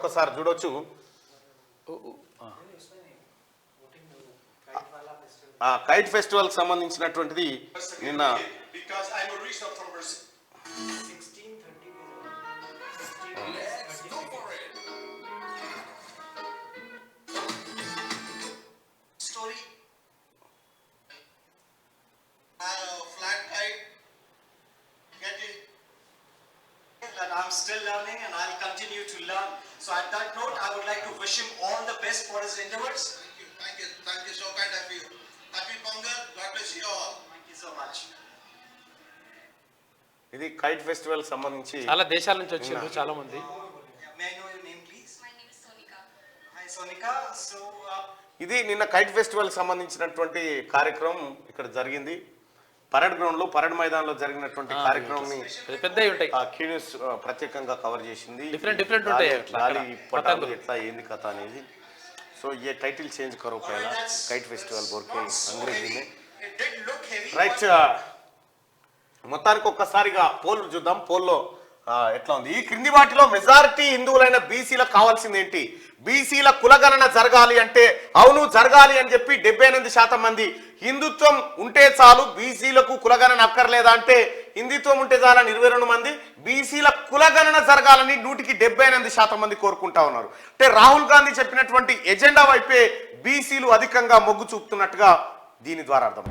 ఒకసారి చూడొచ్చు. Kite festival కి సంబంధించినటువంటిది నిన్న I'm still learning and I'll continue to learn. So at that note, I would like to wish him all the best for his endeavors. Thank you, so kind of you. Happy Pongal, God bless you all. Thank you so much. ఇది kite festival సంబంధించి చాలా దేశాల నుంచి వచ్చారు చాలా మంది. May I know your name please? My name is Sonika. Hi Sonika. So ఇది నిన్న కైట్ ఫెస్టివల్ సంబంధించినటువంటి కార్యక్రమం ఇక్కడ జరిగింది. పరేడ్ గ్రౌండ్ లో పరేడ్ మైదానంలో జరిగినటువంటి కార్యక్రమం ని పెద్దవి ఉంటాయి. క్యూనిస్ ప్రత్యేకంగా కవర్ చేసింది. డిఫరెంట్ ఉంటాయి పటాలు ఎట్లా ఏంది కథ అనేది. సో ये टाइटल चेंज करो पहला काइट फेस्टिवल बोल के अंग्रेजी में రైట్. మొత్తానికి ఒక్కసారిగా పోల్ చూద్దాం. పోల్లో ఎట్లా ఉంది. ఈ క్రింది వాటిలో మెజారిటీ హిందువులైన బీసీలకు కావాల్సింది ఏంటి? బీసీల కులగణన జరగాలి అంటే అవును జరగాలి అని చెప్పి 78% మంది, హిందుత్వం ఉంటే చాలు బీసీలకు కులగణన అక్కర్లేదా అంటే హిందుత్వం ఉంటే చాలని 22 మంది, బీసీల కులగణన జరగాలని 78% మంది కోరుకుంటా ఉన్నారు. అంటే రాహుల్ గాంధీ చెప్పినటువంటి ఎజెండా వైపే బీసీలు అధికంగా మొగ్గు చూపుతున్నట్టుగా దీని ద్వారా అర్థం.